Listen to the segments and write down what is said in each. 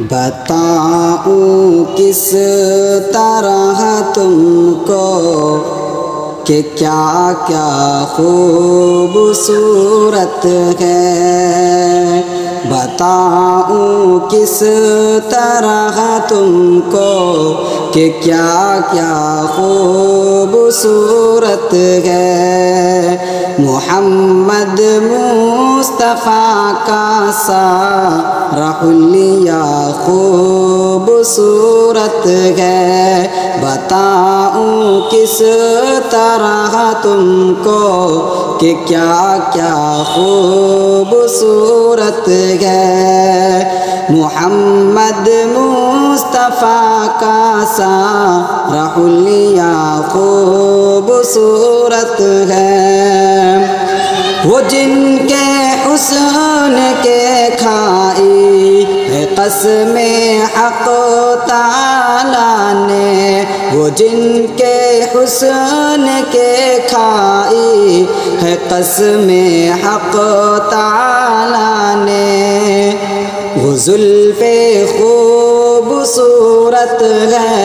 بتاؤں کس طرح تم کو کہ کیا کیا خوبصورت ہے، بتاؤں کس طرح تم کو کہ کیا کیا خوبصورت ہے۔ محمد مصطفیٰ کا سارا حلیہ خوبصورت ہے، بتاؤں کس طرح تم کو کہ کیا کیا خوبصورت ہے۔ محمد مصطفیٰ کا سارا حلیہ خوبصورت ہے، وہ جن کے حسن کے کھائی ہے قسم حق تعالیٰ نے، وہ جن کے حسن کے کھائی ہے قسم حق تعالیٰ نے۔ وہ زلف خوبصورت ہے،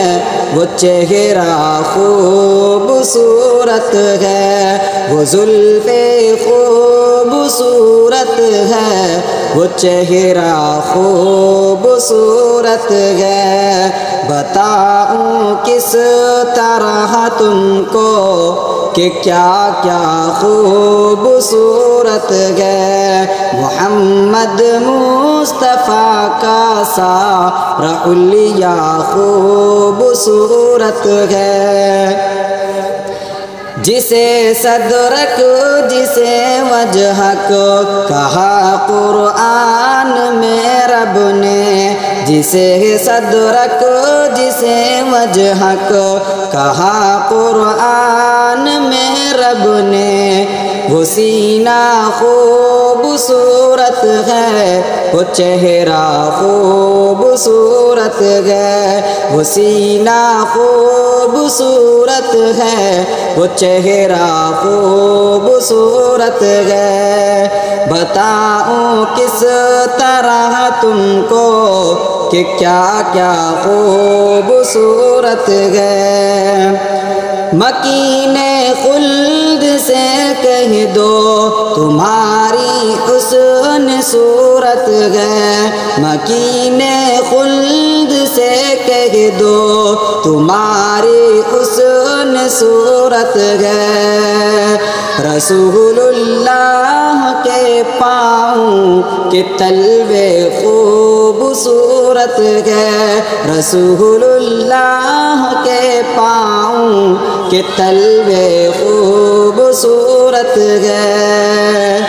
وہ چہرہ خوبصورت ہے، وہ زلف خوبصورت ہے، وہ چہرہ خوبصورت ہے، بتاؤں کس طرح تم کو کہ کیا کیا خوبصورت ہے۔ محمد مصطفیٰ کا سارا حلیہ خوبصورت ہے، جسے صدرک جسے وجہک کہا قرآن میں رب نے، جسے صدرک جسے وجہک کہا قرآن میں رب نے، وہ سینہ خوبصورت ہے، وہ چہرہ خوبصورت ہے، وہ سینہ خوبصورت ہے، وہ چہرہ خوبصورت ہے، بتاؤں کس طرح تم کو کہ کیا کیا خوبصورت ہے۔ مکین خلد سے کہہ دو تمہاری حسن صورت ہے، مکین خلد سے کہہ دو تمہاری حسن صورت ہے۔ رسول اللہ کے پاؤں کے تلوے خوبصورت ہے، رسول اللہ کے پاؤں کے تلوے خوبصورت ہے،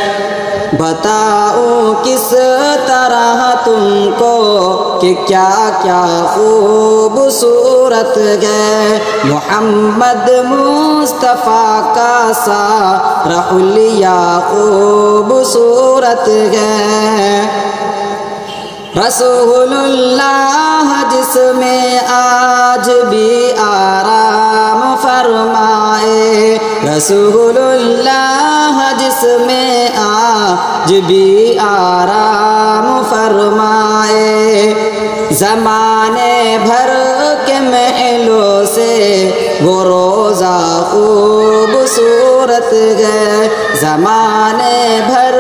بتاؤں کس طرح تم کو کہ کیا کیا خوبصورت ہے۔ محمد مصطفیٰ کا سارا حلیہ خوبصورت ہے، رسول اللہ جس میں آج بھی آرام فرمائے، رسول اللہ جس میں آج بھی آرام فرمائے، زمانے بھر کے محلوں سے وہ روزہ خوبصورت ہے، زمانے بھر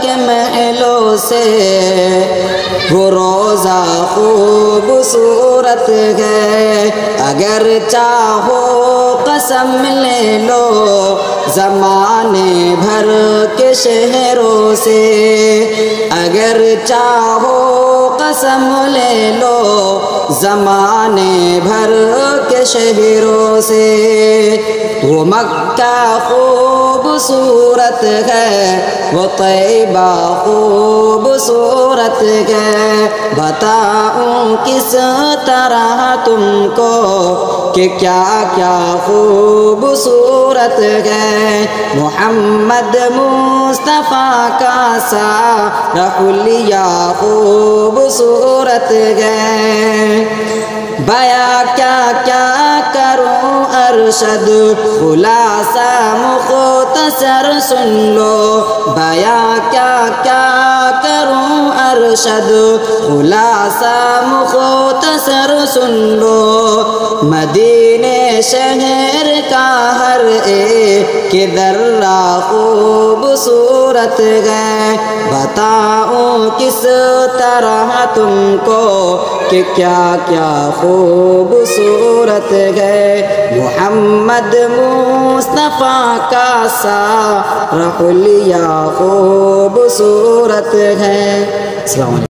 کے محلوں سے وہ روزہ خوبصورت ہے، اگر چاہو قسم لے لو زمانے بھر کے شہروں سے، اگر چاہو قسم لے لو زمانے بھر کے شہروں سے، وہ مکہ خوبصورت ہے، وہ طیبہ خوبصورت ہے، بتاؤں کس طرح تم کو کہ کیا کیا خوبصورت ہے۔ محمد مصطفیٰ کا سارا حلیہ خوبصورت ہے، بیاں کیا کیا کروں ارشد خلاصہ مختصر سن لو، بیاں کیا کیا کروں ارشد خلاصہ مختصر سن لو مدینے شہر کا ہر ایک ذرہ خوبصورت ہے بتاؤں کس طرح تم کو کہ کیا کیا خوبصورت ہے محمد مصطفیٰ کا سارا حلیہ خوبصورت ہے. السلام علیکم.